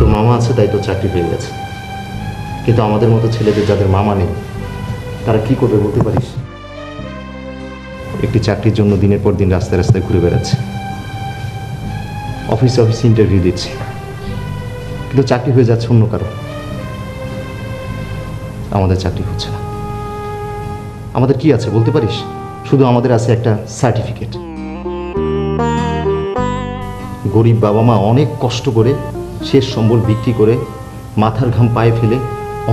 তোর মামা আছে তাই তোর চাকরি হয়ে গেছে, কিন্তু আমাদের মতো ছেলেদের যাদের মামা নেই তারা কি করবে বলতে পারিস? একটি চাকরির জন্য দিনের পর দিন রাস্তায় রাস্তায় ঘুরে বেড়াচ্ছে, অফিসে অফিসে ইন্টারভিউ দিচ্ছে, কিন্তু চাকরি হয়ে যাচ্ছে অন্য কারো। আমাদের চাকরি হচ্ছে না। আমাদের কি আছে বলতে পারিস? শুধু আমাদের আছে একটা সার্টিফিকেট। গরিব বাবা মা অনেক কষ্ট করে শেষ সম্বল বিক্রি করে মাথার ঘাম পায়ে ফেলে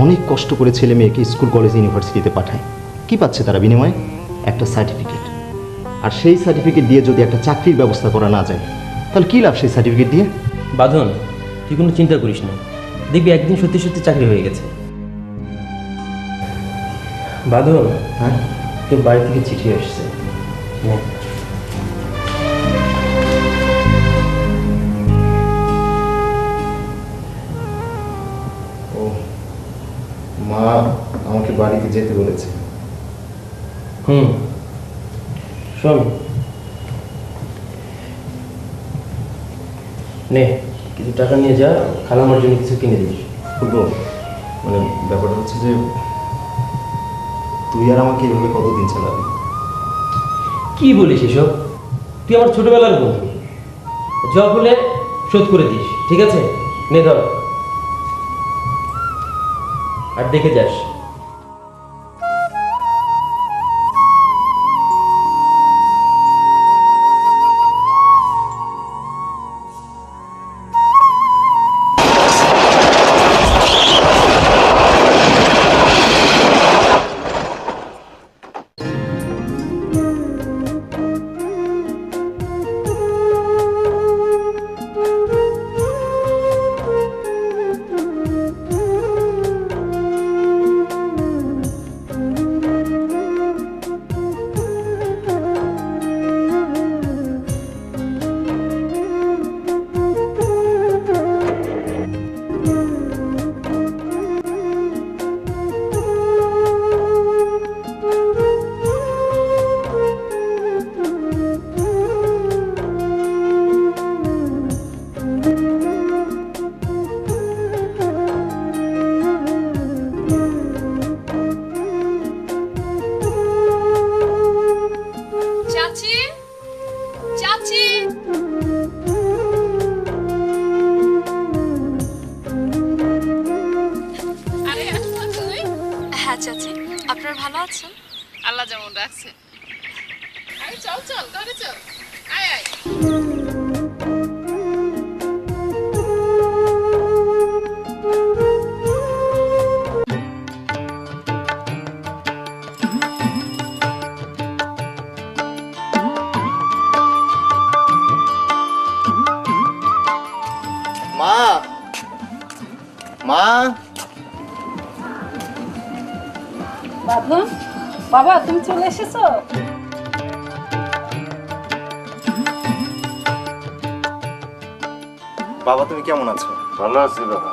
অনেক কষ্ট করে ছেলে মেয়েকে স্কুল কলেজ ইউনিভার্সিটিতে পাঠায়। কি পাচ্ছে তারা বিনিময়ে? একটা সার্টিফিকেট। আর সেই সার্টিফিকেট দিয়ে যদি একটা চাকরির ব্যবস্থা করা না যায় তাহলে কী লাভ সেই সার্টিফিকেট দিয়ে? বাঁধন, তুই কোনো চিন্তা করিস না, দেখবি একদিন সত্যি সত্যি চাকরি হয়ে গেছে। বাঁধন, হ্যাঁ, তোর বাড়ি থেকে চিঠি আসছে। ও মা আমাকে বাড়িতে যেতে বলেছে। শোন, নে কিছু টাকা নিয়ে যা, খালামার জন্য কিছু কিনে দিস। বলবো মানে ব্যাপারটা হচ্ছে যে তুই আর আমাকে এভাবে কতদিন চালাবি? কি বলিস এসব? তুই আমার ছোটবেলার বন্ধু, জব হলে শোধ করে দিস, ঠিক আছে? নে ধর, আর দেখে যাস। চাচি, চাচি, আরে আসমা তুই? হ্যাঁ চাচি, আপনারা ভালো আছেন? আল্লাহ যেমন রাখছে। আরে চল চল, ঘরে চল, আয় আয়। মা, মা, বাঁধন, বাবা তুমি চলে এসেছো? বাবা তুমি কেমন আছো? ভালো আছি বাবা।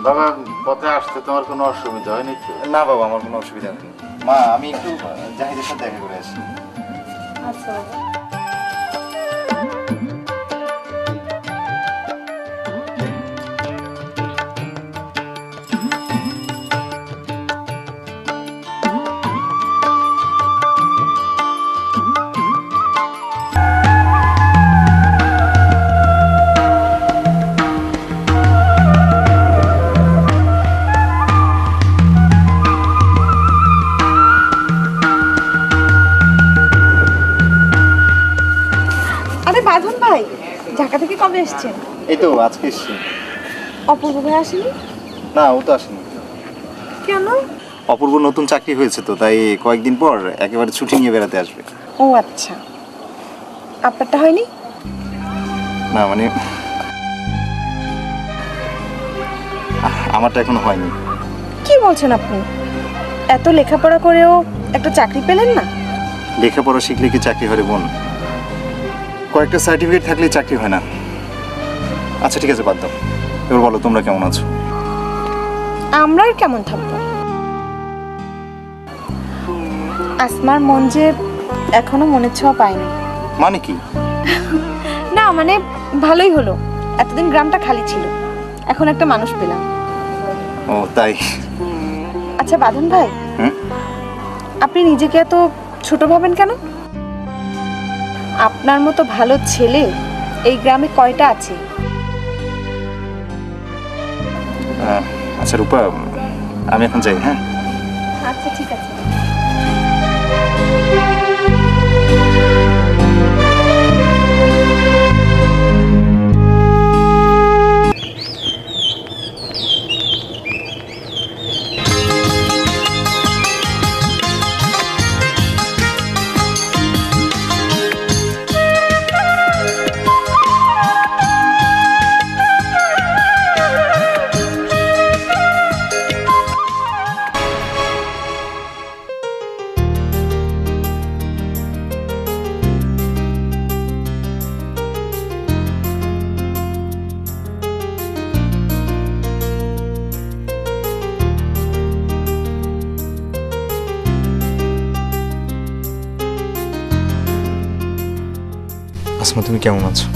বাবা, পথে আসতে তোমার কোনো অসুবিধা হয়নি তো? না বাবা, আমার কোনো অসুবিধা নেই। মা আমি একটু জাহিদের সাথে দেখা করে আসি। আচ্ছা বাবা। বাঁধন ভাই, ঢাকা থেকে কবে এসেছেন? এই তো আজকে এসছি। অপূর্ব ভাই আসেনি? না, ও তো আসেনি। কেন? অপূর্ব নতুন চাকরি হয়েছে তো, তাই কয়েকদিন পর একেবারে ছুটি নিয়ে বেড়াতে আসবে। ও আচ্ছা, আপনারটা হয়নি? না মানে আমারটা এখনো হয়নি। কি বলছেন আপনি? এত লেখাপড়া করেও একটা চাকরি পেলেন না? লেখাপড়া শিখলে কি চাকরি হয় রে বোন? কয়েকটা সার্টিফিকেট থাকলেই চাকরি হয় না। আচ্ছা ঠিক আছে, বাদ দাও। এবার বলো তোমরা কেমন আছো? আমরা আর কেমন থাকবো? আসমার মন যে এখনো মনের ছোঁয়া পায়নি। মানে কি? না মানে ভালোই হলো, এতদিন গ্রামটা খালি ছিল, এখন একটা মানুষ পেলাম। ও তাই? আচ্ছা বাঁধন ভাই, হুম? আপনি নিজেকে এত ছোট ভাবেন কেন? আপনার মতো ভালো ছেলে এই গ্রামে কয়টা আছে? আচ্ছা রূপা, আমি এখন যাই। হ্যাঁ, আচ্ছা ঠিক আছে। আসমা তুমি কেমন আছো?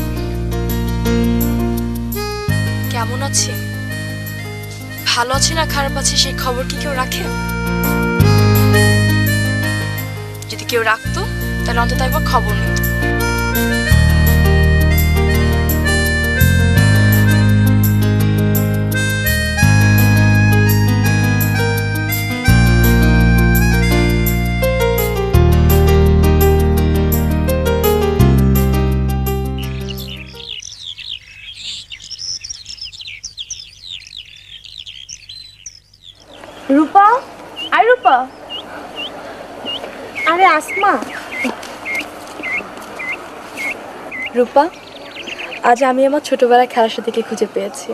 কেমন আছি, ভালো আছি না খারাপ আছি সেই খবর কি কেউ রাখে? যদি কেউ রাখতো তাহলে অন্তত একবার খবর নিত। রূপা, আই রূপা, আরে আসমা। রূপা, আজ আমি আমার ছোটবেলার খেলার সাথীকে খুঁজে পেয়েছি।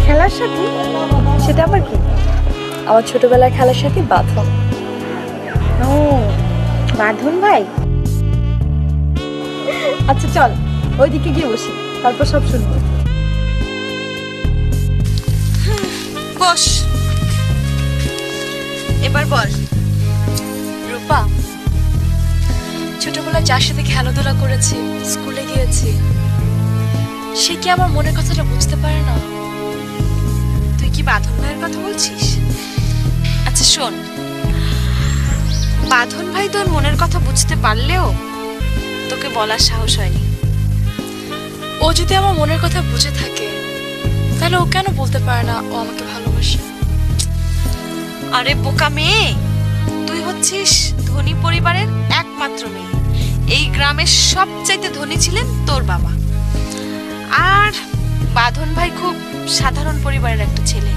খেলার সাথে? সেটা আবার কি? আমার ছোটবেলার খেলার সাথী বাঁধন। ও বাঁধন ভাই। আচ্ছা চল ওইদিকে গিয়ে বসি, তারপর সব শুনবো। বস, এবার বল। রূপা, ছোটবেলায় যার সাথে খেলাধুলা করেছি, স্কুলে গিয়েছি, সে কি আমার মনের কথাটা বুঝতে পারে না? তুই কি বাঁধন ভাইয়ের কথা বলছিস? আচ্ছা শোন, বাঁধন ভাই তোর মনের কথা বুঝতে পারলেও তোকে বলার সাহস হয়নি। ও যদি আমার মনের কথা বুঝে থাকে তাহলে ও কেন বলতে পারে না ও আমাকে ভালোবাসে? আরে বোকা মেয়ে, তুই হচ্ছিস ধনী পরিবারের একমাত্র মেয়ে। এই গ্রামের সবচাইতে ধনী ছিলেন তোর বাবা, আর বাঁধন ভাই খুব সাধারণ পরিবারের একটা ছেলে।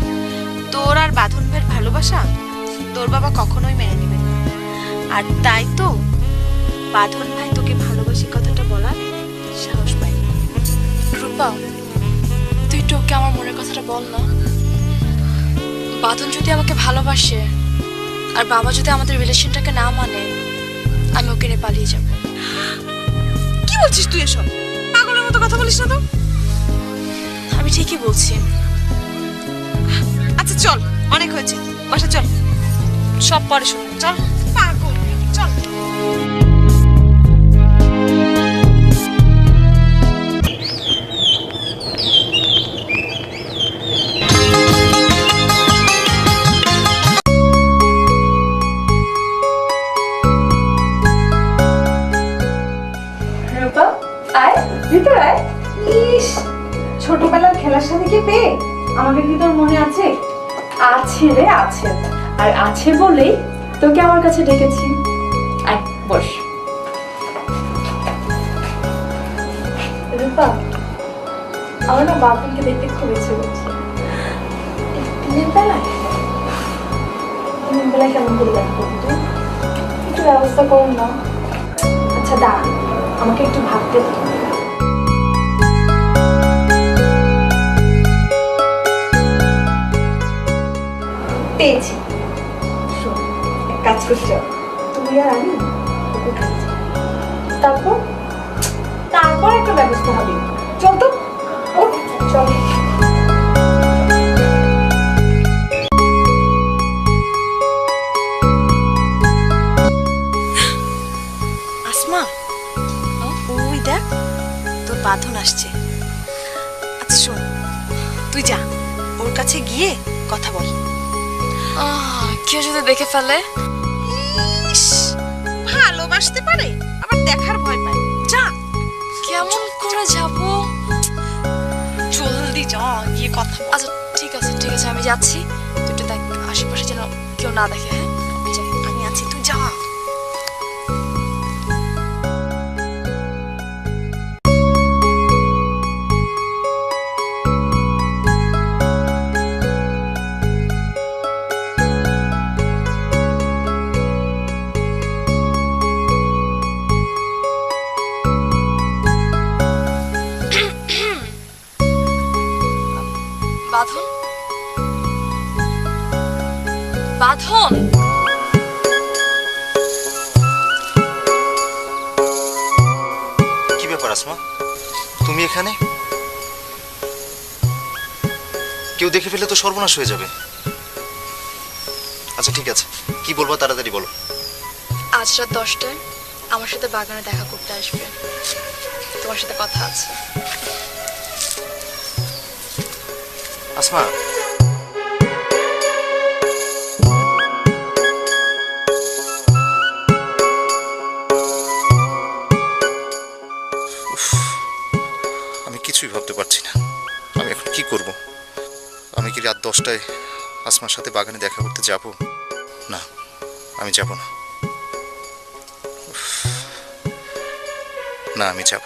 তোর আর বাঁধন ভাইয়ের ভালোবাসা তোর বাবা কখনোই মেনে নেবে না। আর তাই তো বাঁধন ভাই তোকে ভালোবাসি কথাটা বলার সাহস পায়নি। রূপা, তুই তো ওকে আমার মনের কথাটা বল না। বাঁধন যদি আমাকে ভালোবাসে আর বাবা যদি আমাদের রিলেশনটাকে না মানে, আমি ওকে নিয়ে পালিয়ে যাব। কি বলছিস তুই এসব? পাগলের মতো কথা বলিস না তো। আমি ঠিকই বলছি। আচ্ছা চল, অনেক হয়েছে, বাসা চল, সব পরে শুন। চল পাগল, চল। রূপা, আয় ভিতরে আয়। ইস, ছোটবেলার খেলার সাথে কি পেয়ে আমাকে কি তোর মনে আছে? আছে রে, আছে। আর আছে বলেই তোকে আমার কাছে ডেকেছি। আয় বস। রূপা, আমার না বাঁধনকে দেখতে খুব ইচ্ছে করছে। দিনের বেলায়? দিনের বেলায় কেমন করে দেখবো? একটু ব্যবস্থা করুন না। আচ্ছা দাঁড়া, আমাকে একটু ভাবতে দে। পেয়েছি। শোন, এক কাজ করতে হবে, তুই আর আমি পুকুর ঘাটে যাই। তারপর তারপর একটা ব্যবস্থা হবে। চল তো, ওঠ, চল। আসমা, ওই দেখ তোর বাঁধন আসছে। আচ্ছা শোন, তুই যা, কাছে গিয়ে কথা বল। কেউ যদি দেখে ফেলে? ইস, ভালোবাসতে পারে আবার দেখার ভয় পায়। যা। কেমন করে যাব? জলদি যা, গিয়ে কথা বল। আচ্ছা ঠিক আছে ঠিক আছে, আমি যাচ্ছি। তুই একটু দেখ আশেপাশে যেন কেউ না দেখে। হ্যাঁ আমি যাই। আমি আছি, তুই যা। বাঁধন, বাঁধন। কি ব্যাপার আসমা, তুমি এখানে? কেউ দেখে ফেলে তো সর্বনাশ হয়ে যাবে। আচ্ছা ঠিক আছে, কি বলবো তাড়াতাড়ি বলো। আজ রাত 10টায় আমার সাথে বাগানে দেখা করতে আসবে। তোমার সাথে কথা আছে। আসমা, আমি কিছুই ভাবতে পারছি না, আমি এখন কি করব। আমি কি রাত 10টায় আসমার সাথে বাগানে দেখা করতে যাব? না, আমি যাব না। না, আমি যাব।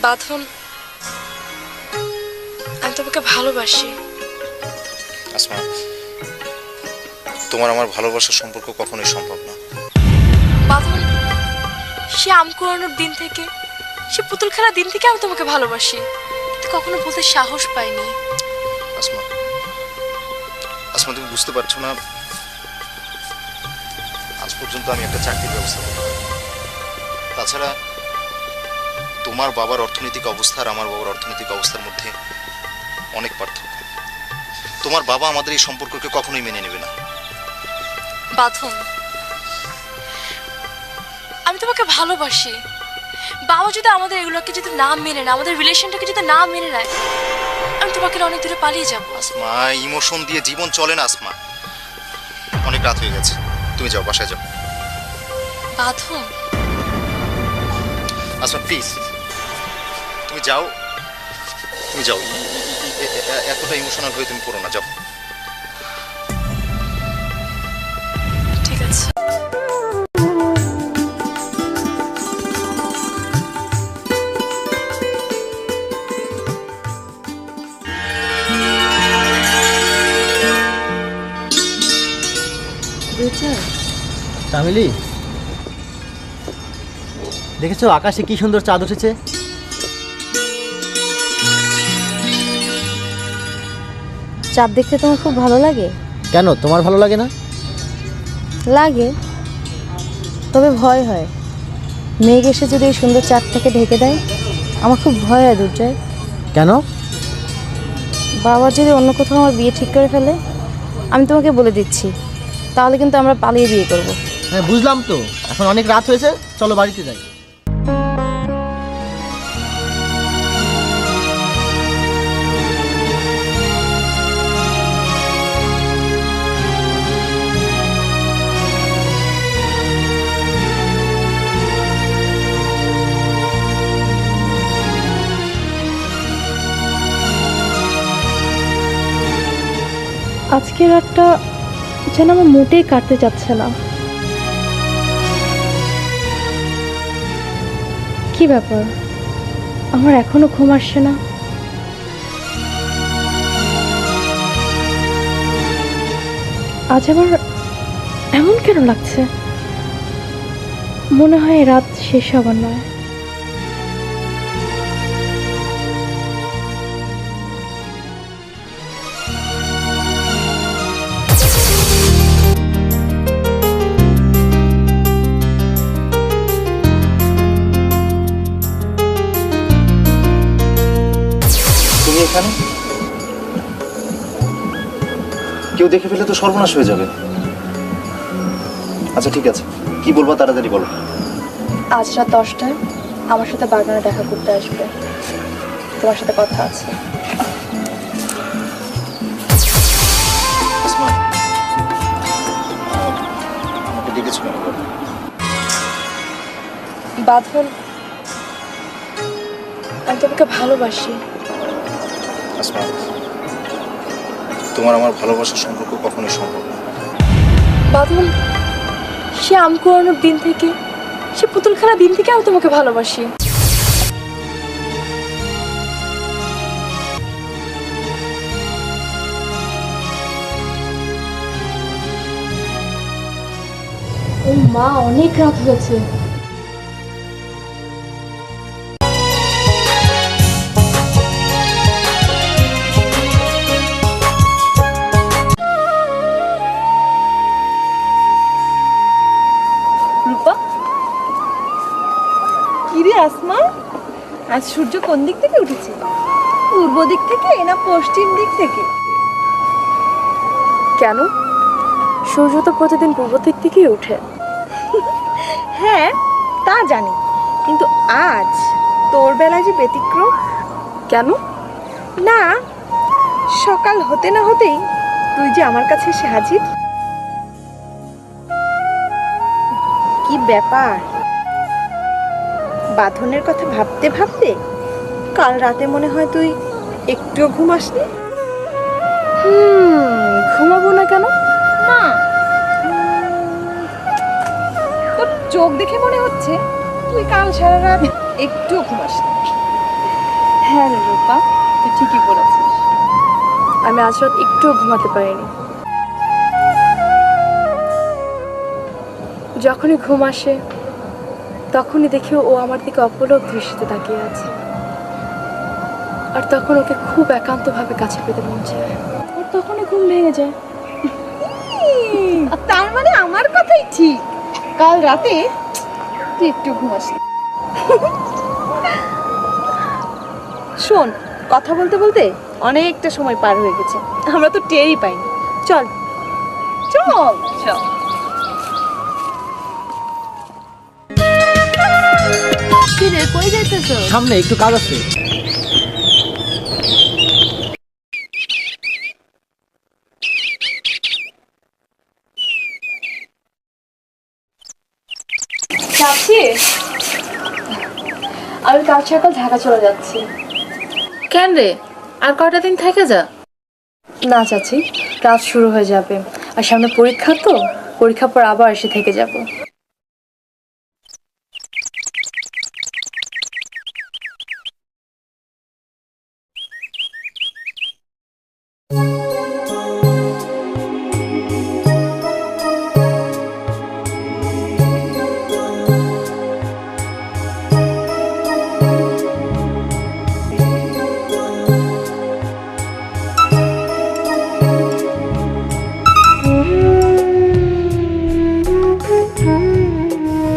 বাঁধন, আমি তোমাকে ভালোবাসি। আসমা, তোমার আমার ভালোবাসার সম্পর্ক কখনোই সম্ভব না। বাঁধন, সে আম কুড়ানোর দিন থেকে, সে পুতুল খেলার দিন থেকে আমি তোমাকে ভালোবাসি। তুই কখনো বলতে সাহস পাইনি। আসমা, আসমা তুমি বুঝতে পারছো না, আজ পর্যন্ত আমি একটা চাকরির ব্যবস্থা করতে পারি। তাছাড়া তোমার বাবার অর্থনৈতিক অবস্থা আর আমার বাবার অর্থনৈতিক অবস্থার মধ্যে অনেক পার্থক্য। তোমার বাবা আমাদের এই সম্পর্ককে কখনোই মেনে নেবে না। বাঁধন, আমি তোমাকে ভালোবাসি। বাবা যদি আমাদের এগুলোকে যদি না মেনে নেয়, আমাদের রিলেশনটাকে যদি না মেনে নেয়, আমি তোমাকে অনেক দূরে পালিয়ে যাবো। আসমা, ইমোশন দিয়ে জীবন চলে না আসমা। অনেক রাত হয়ে গেছে, তুমি যাও, বাসায় যাও। বাঁধন, আসমা প্লিজ, তুমি যাও, তুমি যাও। এতটা ইমোশনাল হয়ে তুমি পড়ো না, যাও। ঠিক আছে। তামিলি, দেখেছো আকাশে কি সুন্দর চাঁদ উঠেছে? চাঁদ দেখতে তোমার খুব ভালো লাগে? কেন, তোমার ভালো লাগে না? লাগে, তবে ভয় হয়। মেঘ এসে যদি এই সুন্দর চাঁদটাকে ঢেকে দেয়, আমার খুব ভয় হয় দুর্জয়। কেন? বাবা যদি অন্য কোথাও আমার বিয়ে ঠিক করে ফেলে, আমি তোমাকে বলে দিচ্ছি, তাহলে কিন্তু আমরা পালিয়ে বিয়ে করব। হ্যাঁ বুঝলাম তো, এখন অনেক রাত হয়েছে, চলো বাড়িতে যাই। আজকের রাতটা যেন আমার মোটেই কাটতে যাচ্ছে না। কি ব্যাপার, আমার এখনো ঘুম আসছে না? আজ আমার এমন কেন লাগছে? মনে হয় এই রাত শেষ হবার নয়। তুমি এখানে? কেউ দেখে ফেলে তো সর্বনাশ হয়ে যাবে। আচ্ছা ঠিক আছে, কি বলবো তাড়াতাড়ি বলো। আজ রাত 10টায় আমার সাথে বাগানে দেখা করতে আসবে, তোমার সাথে কথা আছে। আসমা, আমাকে ডেকেছো কেন বলো? বাঁধন, আমি তোমাকে ভালোবাসি। আসমা, তোমার আমার ভালোবাসার সম্পর্ক কখনোই সম্ভব না। বাঁধন, সে আম কুড়ানোর দিন থেকে, সে পুতুল খেলার দিন থেকে আমি তোমাকে ভালোবাসি। ও মা, অনেক রাত হয়েছে। রূপা, কিরে আসমা, আজ সূর্য কোন দিক থেকে উঠেছে? পূর্ব দিক থেকে না পশ্চিম দিক থেকে? কেন? সূর্য তো প্রতিদিন পূর্ব দিক থেকেই ওঠে। হ্যাঁ তা জানি, কিন্তু আজ তোর বেলায় যে ব্যতিক্রম। কেন? না, সকাল হতে না হতেই তুই যে আমার কাছে এসে হাজির। কি ব্যাপার, বাঁধনের কথা ভাবতে ভাবতে কাল রাতে মনে হয় তুই একটুও ঘুমাসনি? ঘুমাবো না কেন? না, তোর চোখ দেখে মনে হচ্ছে তুই কাল সারা রাত একটুও ঘুমাসনি। হ্যাঁ রে রূপা, তুই ঠিকই বলেছিস, আমি আজ রাত একটুও ঘুমাতে পারিনি। যখনই ঘুম আসে তখনই দেখি ও আমার দিকে অপলক দৃষ্টিতে তাকিয়ে আছে, আর তখন ওকে খুব একান্তভাবে কাছে পেতে মন চায়, আর তখনই ঘুম ভেঙে যায়। তার মানে আমার কথাই ঠিক, কাল রাতে তুই একটু ঘুমাসনি। শোন, কথা বলতে বলতে অনেকটা সময় পার হয়ে গেছে, আমরা তো টেরই পাইনি। চল চল চল। কি রে, কই যাইতেছো? সামনে একটু কাজ আছে। চাচি, আমি কাল সকাল ঢাকা চলে যাচ্ছি। কেন রে, আর কয়টা দিন থেকে যা। না চাচি, কাজ শুরু হয়ে যাবে, আর সামনে পরীক্ষা, তো পরীক্ষার পর আবার এসে থেকে যাব।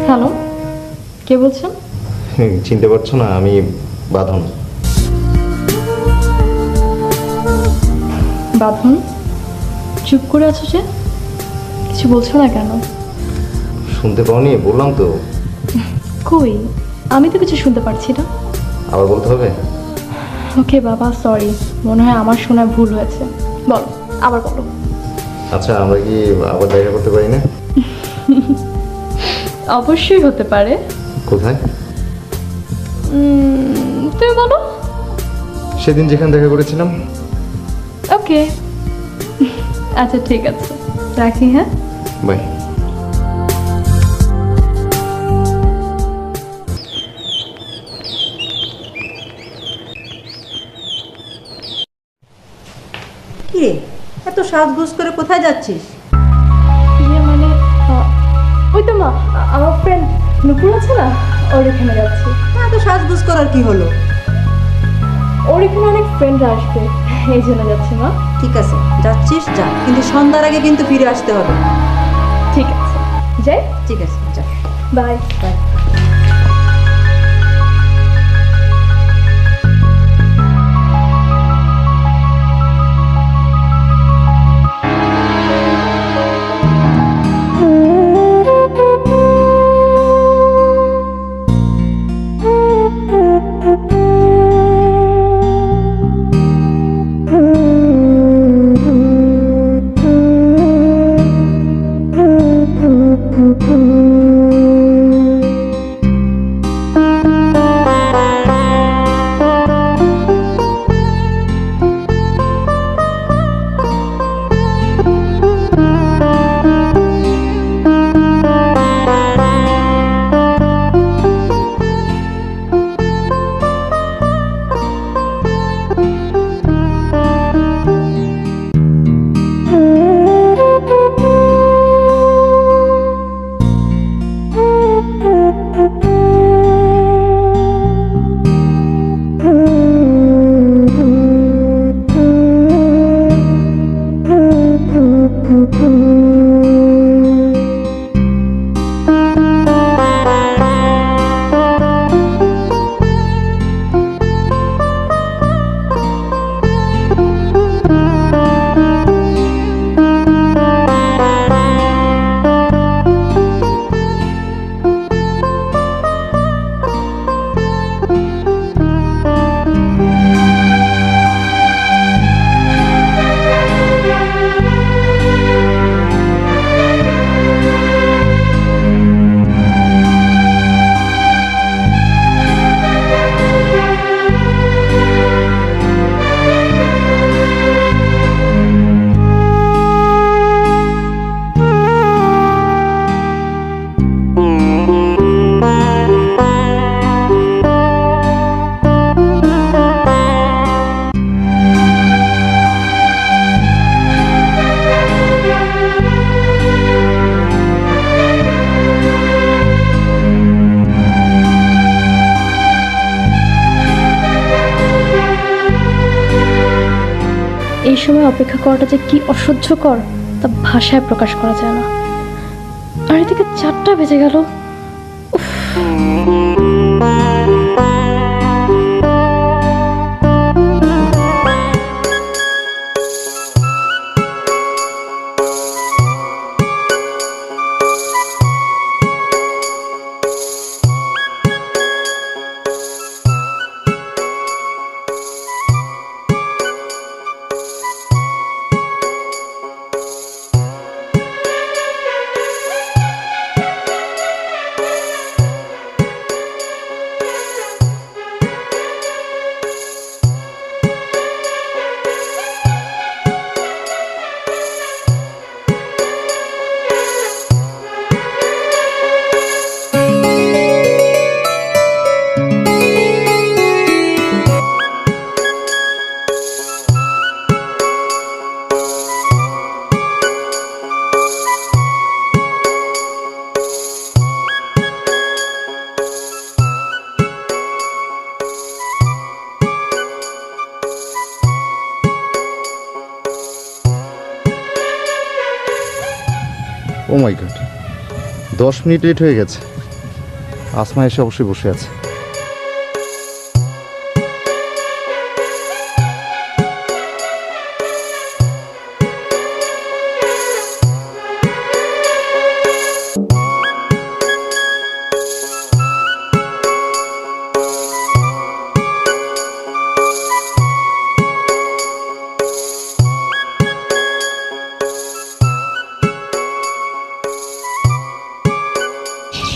হ্যালো, কে বলছেন? চিনতে পারছো না? আমি বাঁধন। বাঁধন, চুপ করে আছো যে, কিছু বলছো না কেন? শুনতে পাওনি? বললাম তো। কই, আমি তো কিছু শুনতে পারছি না। আবার বলতে হবে? ওকে বাবা, সরি, মনে হয় আমার শোনায় ভুল হয়েছে। বলো, আবার বলো। আচ্ছা, আমরা কি আবার দেখা করতে পারি না? অবশ্যই হতে পারে। কোথায়? তুমি বলো। সেদিন যেখানে দেখা করেছিলাম। ওকে, আচ্ছা ঠিক আছে, রাখি। হ্যাঁ, বাই। কি রে, এত সাজগোজ করে কোথায় যাচ্ছিস? তো মা, আমার ফ্রেন্ড নুপুর আছে না, ওর এখানে যাচ্ছি। এত সাজগুজ করার কি হলো? ওর এখানে অনেক ফ্রেন্ডরা আসবে, এই জন্য যাচ্ছি মা। ঠিক আছে, যাচ্ছিস যা, কিন্তু সন্ধ্যার আগে কিন্তু ফিরে আসতে হবে। ঠিক আছে, যাই। ঠিক আছে, যা। Bye bye. এই সময় অপেক্ষা করাটা যে কি অসহ্যকর তা ভাষায় প্রকাশ করা যায় না। আর এদিকে 4টা বেজে গেল। ও মাই গড, 10 মিনিট লেট হয়ে গেছে। আসমা এসে অবশ্যই বসে আছে।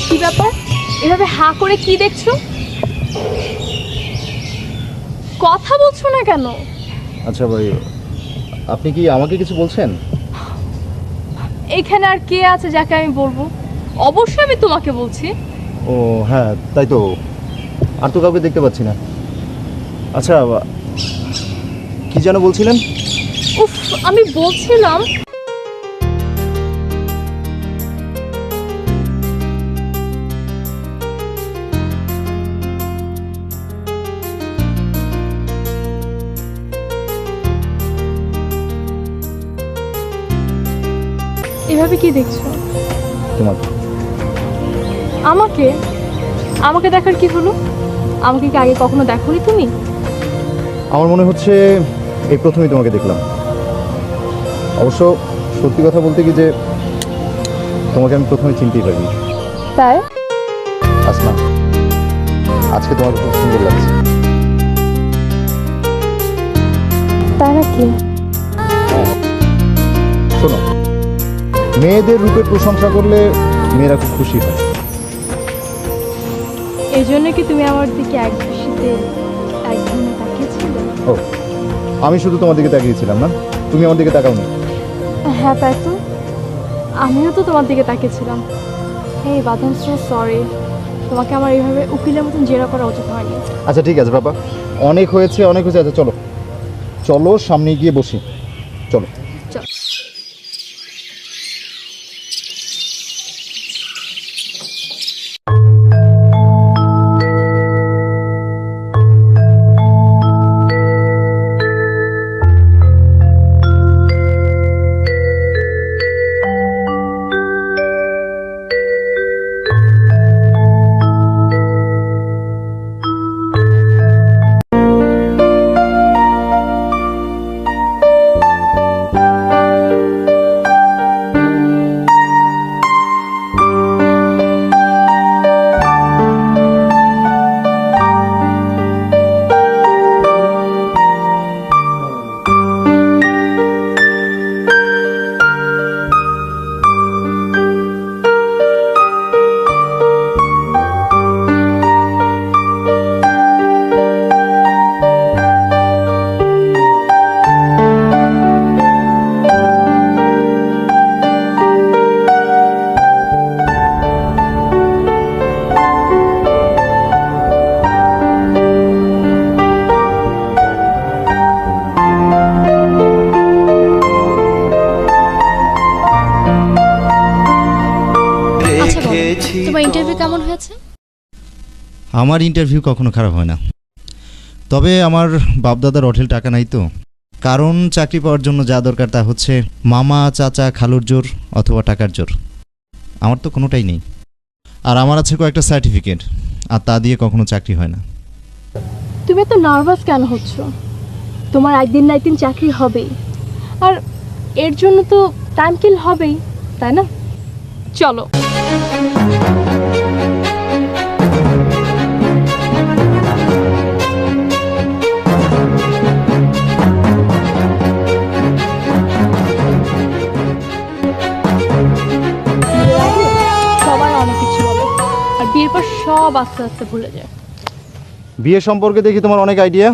কি ব্যাপার, এভাবে হা করে কি দেখছো? কথা বলছো না কেন? আচ্ছা ভাই, আপনি কি আমাকে কিছু বলছেন? এখানে আর কে আছে যাকে আমি বলবো? অবশ্যই আমি তোমাকে বলছি। ও হ্যাঁ, তাই তো, আর তো কাউকে দেখতে পাচ্ছি না। আচ্ছা, কি যেন বলছিলেন? উফ, আমি বলছিলাম এভাবে কি দেখছো? তোমার আমাকে আমাকে দেখার কি হলো? আমাকে কি আগে কখনো দেখোনি তুমি? আমার মনে হচ্ছে এই প্রথমেই তোমাকে দেখলাম। অবশ্য সত্যি কথা বলতে কি যে তোমাকে আমি প্রথমে চিনতেই পারিনি। তাই? আসমা, আজকে তোমাকে খুব সুন্দর লাগছে। তাই নাকি? শোনো, মেয়েদের রূপের প্রশংসা করলে মেয়েরা খুব খুশি হয়। এই জন্য কি তুমি আমার দিকে এক দৃষ্টিতে একদমে তাকিয়েছিলে? ও, আমি শুধু তোমার দিকে তাকিয়েছিলাম না, তুমি আমার দিকে তাকাওনি। হ্যাঁ তাই তো, আমিও তো তোমার দিকে তাকিয়েছিলাম। এই বাদন, সো সরি, তোমাকে আমার এইভাবে উকিলের মতন জেরা করা উচিত হয়নি। আচ্ছা ঠিক আছে বাবা, অনেক হয়েছে অনেক হয়েছে। আচ্ছা চলো চলো সামনে গিয়ে বসি, চলো। চল। তোমার ইন্টারভিউ কেমন হয়েছে? আমার ইন্টারভিউ কখনো খারাপ হয় না, তবে আমার বাপদাদার হোটেল টাকা নাই তো। কারণ চাকরি পাওয়ার জন্য যা দরকার তা হচ্ছে মামা চাচা খালুর জোর অথবা টাকার জোর। আমার তো কোনোটাই নেই। আর আমার আছে কয়েকটা সার্টিফিকেট, আর তা দিয়ে কখনো চাকরি হয় না। তুমি এত নার্ভাস কেন হচ্ছ? তোমার একদিন না একদিন চাকরি হবেই, আর এর জন্য তো টাইম কিল হবেই, তাই না? চলো। সবাই অনেক কিছু বলে, আর বিয়ের পর সব আস্তে আস্তে ভুলে যায়। বিয়ে সম্পর্কে দেখি তোমার অনেক আইডিয়া।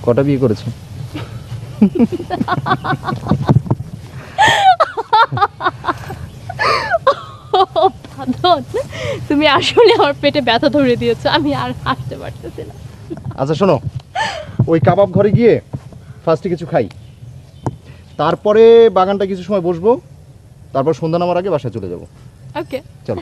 কটা বিয়ে করেছো? তুমি আসলে আমার পেটে ব্যথা ধরে দিয়েছো, আমি আর হাসতে পারতেছি না। আচ্ছা শোনো, ওই কাবাব ঘরে গিয়ে ফার্স্টে কিছু খাই, তারপরে বাগানটা কিছু সময় বসবো, তারপর সন্ধ্যা নামার আগে বাসায় চলে যাবো। ওকে চলো।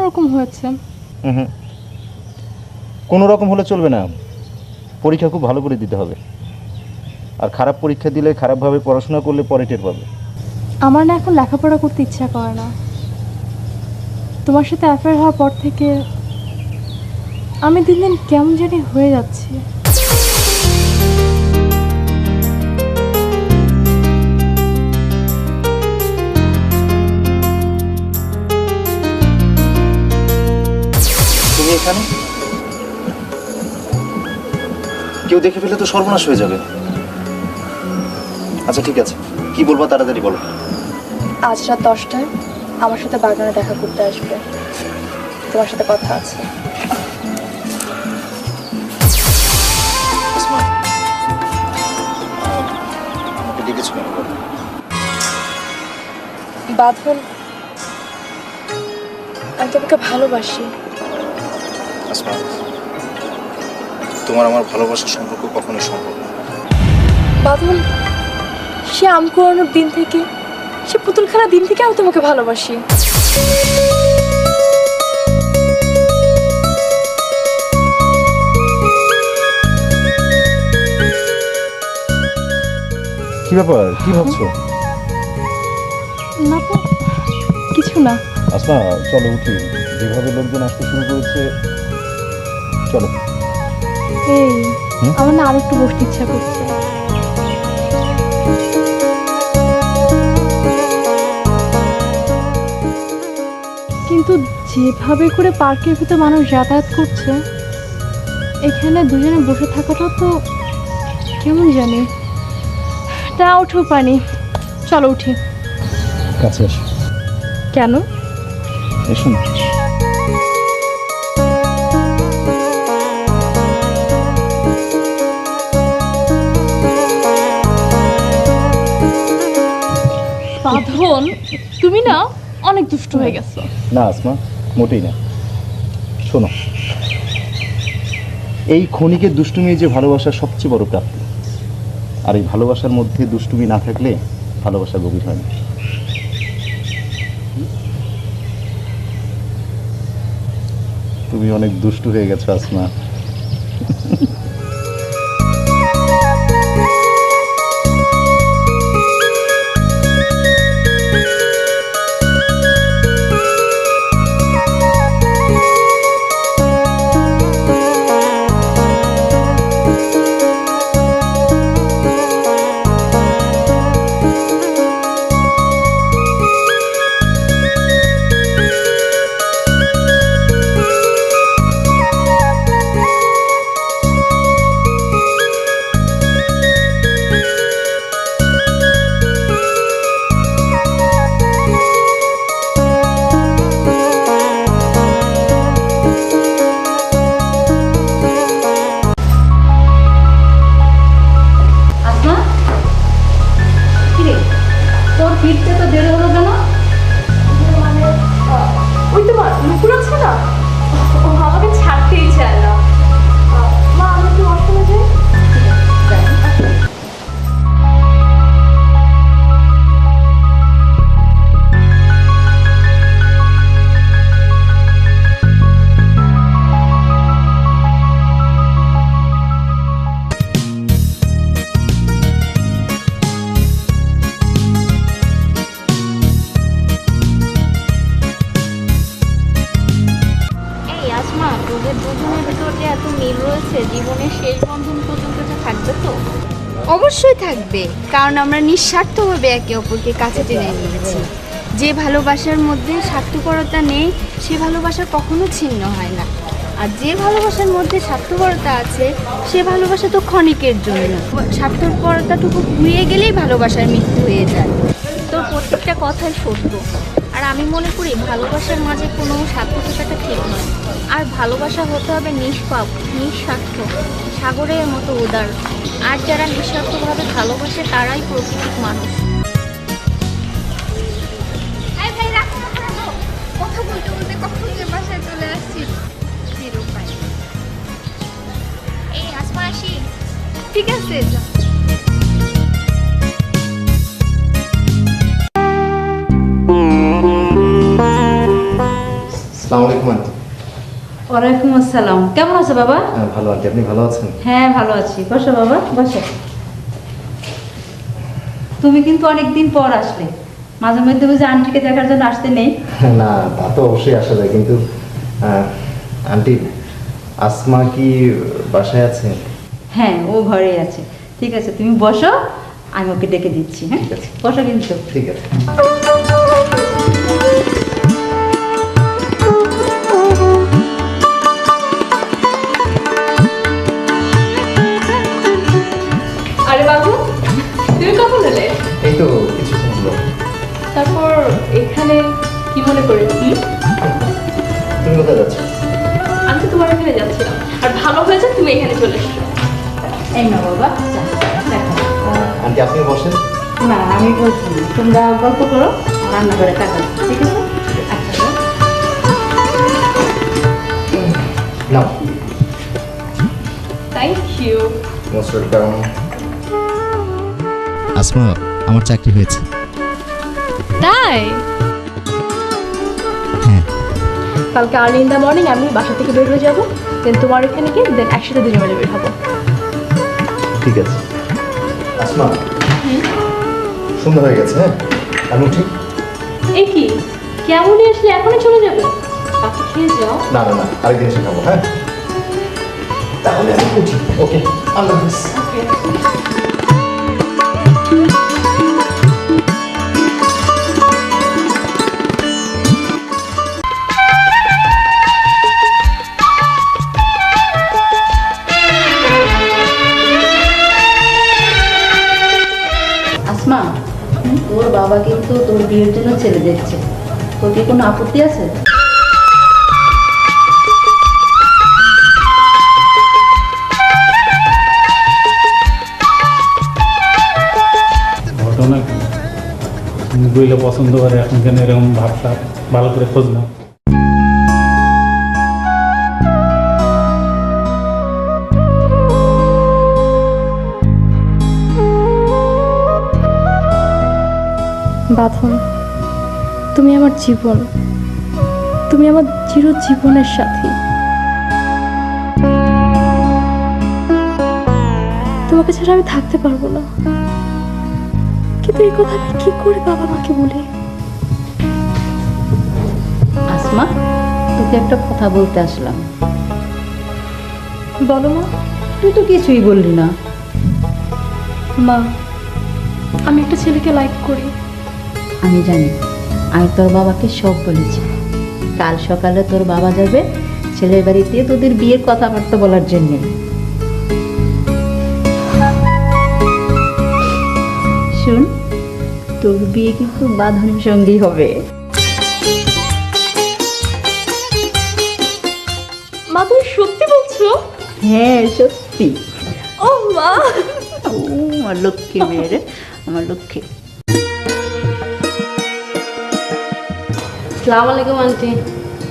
রকম হয়েছে। হুম, কোনো রকম হলে চলবে না, পরীক্ষা খুব ভালো করে দিতে হবে। আর খারাপ পরীক্ষা দিলে, খারাপভাবে পড়াশোনা করলে পরে টের পাবে। আমার না এখন লেখাপড়া করতে ইচ্ছা করে না। তোমার সাথে অ্যাফেয়ার হওয়ার পর থেকে আমি দিন দিন কেমন জানি হয়ে যাচ্ছি। তুমি এখানে? কেউ দেখে ফেলে তো সর্বনাশ হয়ে যাবে। আচ্ছা ঠিক আছে, কি বলবো তাড়াতাড়ি বলো। আজ রাত 10টায় আমার সাথে বাগানে দেখা করতে আসবে, তোমার সাথে কথা আছে। আমাকে ডেকেছো কেন? বাঁধন, আমি তোমাকে ভালোবাসি। আসমা, তোমার আমার ভালোবাসার সম্পর্ক কখনোই সম্ভব না। বাঁধন, সে আম কুড়ানোর দিন থেকে, সে পুতুল খেলার দিন থেকে আমি তোমাকে ভালোবাসি। কি ব্যাপার, কি ভাবছো? না তো কিছু না। আসমা চলো উঠি, যেভাবে লোকজন আসতে শুরু করেছে, চলো। এই আমার না আর একটু বসতে ইচ্ছা করছে। কিন্তু যেভাবে করে পার্কের ভিতর মানুষ যাতায়াত করছে, এখানে দুজনে বসে থাকাটা তো কেমন জানি। তা উঠো পানি, চলো উঠি। কাছে আসো। কেন? এসো না। বাঁধন, তুমি না অনেক দুষ্ট হয়ে গেছো। না আসমা, মোটেই না। শোনো, এই ক্ষণিকের দুষ্টুমি যে ভালোবাসার সবচেয়ে বড় প্রাপ্তি। আর এই ভালোবাসার মধ্যে দুষ্টুমি না থাকলে ভালোবাসা গভীর হয় না। তুমি অনেক দুষ্টু হয়ে গেছো আসমা। আসমা, কিরে তোর ফিরতে তো দেরি হলো কেন? ওই তোমার নুপুর আছে না, ও আমাকে ছাড়তেই চায় না। মা, আমি কি ওয়াশরুমে যাই? এই আসমা, তোদের দুজনের ভিতর যে এত মিল রয়েছে, জীবনের শেষ বন্ধন পর্যন্ত যে থাকবে তো? অবশ্যই থাকবে, কারণ আমরা নিঃস্বার্থভাবে একে অপরকে কাছে টেনে নিয়েছি। যে ভালোবাসার মধ্যে স্বার্থপরতা নেই, সে ভালোবাসা কখনো ছিন্ন হয় না। আর যে ভালোবাসার মধ্যে স্বার্থপরতা আছে, সে ভালোবাসা তো ক্ষণিকের জন্য। স্বার্থপরতাটুকু ঘুরিয়ে গেলেই ভালোবাসার মৃত্যু হয়ে যায়। তোর প্রত্যেকটা কথাই সত্য। আর আমি মনে করি ভালোবাসার মাঝে কোনো স্বার্থ থাকাটা ঠিক নয়। আর ভালোবাসা হতে হবে নিষ্পাপ, নিঃস্বার্থ, সাগরের মতো উদার। আর যারা নিঃস্বার্থভাবে ভালোবাসে তারাই প্রকৃতিক মানুষ। কথা বলতে বলতে কখন যে বাসায় চলে আসছি, নিরুপায়। এই আসমা, আসি। ঠিক আছে। আসসালামু আলাইকুম আন্টি। ওয়ালাইকুম আসসালাম। কেমন আছো বাবা? হ্যাঁ ভালো আন্টি, আপনি ভালো আছেন? হ্যাঁ ভালো আছি। বসো বাবা, বসো। তুমি কিন্তু অনেকদিন পর আসলে, মাঝে মধ্যে বুঝে আন্টিকে দেখার জন্য আসতে নেই। না তা তো অবশ্যই আসা যায়, কিন্তু আন্টি আসমা কি বাসায় আছে? হ্যাঁ ও ঘরেই আছে। ঠিক আছে তুমি বসো, আমি ওকে ডেকে দিচ্ছি। হ্যাঁ ঠিক আছে। বসো কিন্তু। ঠিক আছে। আরে বাবু, তুমি কখন এলে? এই তো কিছুক্ষণ হলো। তারপর এখানে কি মনে করে? তুমি কোথায় যাচ্ছ? আমি তো তোমার এখানে যাচ্ছিলাম, আর ভালো হয়েছে তুমি এখানে চলে এসছো। এই না বাবা, চা, দেখো। আন্টি আপনি বসেন। না আমি বলছি না, তোমরা গল্প করো, রান্না করে টাকা দাও, ঠিক আছে? আচ্ছা বাবা। নাও। Thank you. Most welcome. Asma, আমার চাকরি হয়েছে। তাই? হ্যাঁ। কালকে আর্লি ইন দ্য মর্নিং আমি বাসা থেকে বের হয়ে যাবো, দেন তোমার এখানে গিয়ে দেন একসাথে দুজন মিলে বের হবো। ঠিক আছে। আসমা, সুন্দর হয়ে গেছে। হ্যাঁ আমি ঠিক। এই কি কেমনই আসলে এখনই চলে যাবে? বাকি খেয়ে যাও। না না না, আরেকদিন এসে খাবো। হ্যাঁ তাহলে আমি উঠি। ওকে, আল্লাহ হাফেজ। আসমা, তোর বাবা কিন্তু তোর বিয়ের জন্য ছেলে দেখছে, তোর কি কোনো আপত্তি আছে? ঘটনা কি? তুমি বইলে পছন্দ করে, এখন কেন এরকম ভাবটা? ভালো করে খোঁজ নাও। বাঁধন, তুমি আমার জীবন, তুমি আমার চিরজীবনের সাথী। তোমাকে ছাড়া আমি থাকতে পারবো না, কিন্তু এই কথা আমি কি করে বাবা মাকে বলি? আসমা, তোকে একটা কথা বলতে আসলাম। বলো মা। তুই তো কিছুই বললি না। মা, আমি একটা ছেলেকে লাইক করি। আমি জানি, আমি তোর বাবাকে সব বলেছি। কাল সকালে তোর বাবা যাবে ছেলের বাড়িতে তোদের বিয়ের কথাবার্তা বলার জন্য। শুন, তোর বিয়ে কিন্তু বাঁধনের সঙ্গেই হবে। মা, তুমি সত্যি বলছো? হ্যাঁ সত্যি। ও মা, ও আমার লক্ষ্মী মেয়ে রে, আমার লক্ষ্মী। আসসালামু আলাইকুম আন্টি।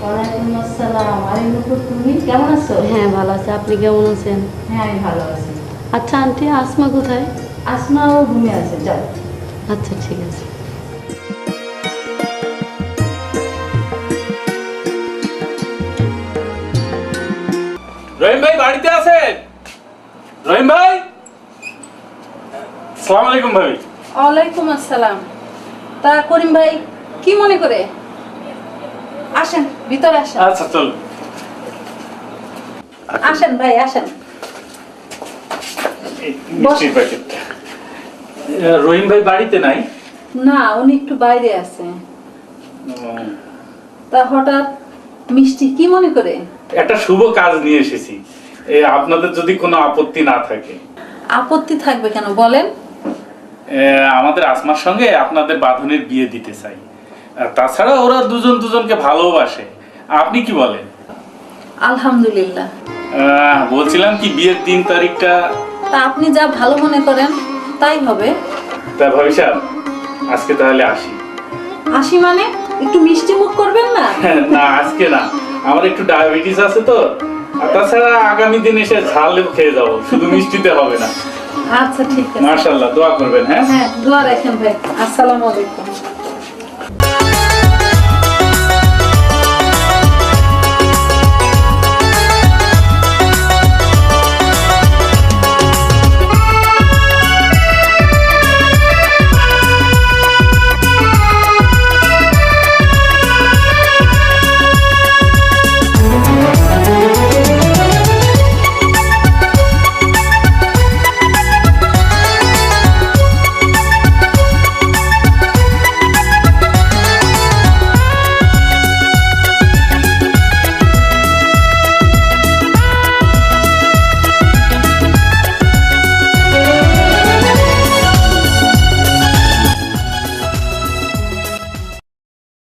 ওয়ালাইকুম আসসালাম। আরে নুপুর, তুমি কেমন আছো? হ্যাঁ ভালো আছে, আপনি কেমন আছেন? হ্যাঁ আমি ভালো আছি। আচ্ছা আন্টি, আসমা কোথায়? আসমা ও ঘুমে আছে, যাও। আচ্ছা ঠিক আছে। রহিম ভাই বাড়িতে আছেন? রহিম ভাই, আসসালামু আলাইকুম ভাবি। ওয়ালাইকুম আসসালাম। তা করিম ভাই কি মনে করে? আসেন ভিতরে আসেন। আচ্ছা চল। আসেন ভাই আসেন। মিষ্টির প্যাকেট। রহিম ভাই বাড়িতে নাই? না, উনি একটু বাইরে আছে। তা হঠাৎ মিষ্টি কি মনে করে? একটা শুভ কাজ নিয়ে এসেছি, আপনাদের যদি কোনো আপত্তি না থাকে। আপত্তি থাকবে কেন বলেন? আমাদের আসমার সঙ্গে আপনাদের বাঁধনের বিয়ে দিতে চাই। তাছাড়া ওরা দুজন দুজনকে ভালোবাসে, আপনি কি বলেন? আলহামদুলিল্লাহ। বলছিলাম কি, বিয়ের দিন তারিখটা? তা আপনি যা ভালো মনে করেন তাই হবে। তা ভাবি সাহেব, আজকে তাহলে আসি। আসি মানে একটু মিষ্টি মুখ করবেন না? না আজকে না, আমার একটু ডায়াবেটিস আছে তো, আর তাছাড়া আগামী দিন এসে ঝাল খেয়ে যাবো, শুধু মিষ্টিতে হবে না। আচ্ছা ঠিক আছে। মাশাআল্লাহ, দোয়া করবেন। হ্যাঁ হ্যাঁ দোয়া রাখেন ভাই। আসসালামু আলাইকুম।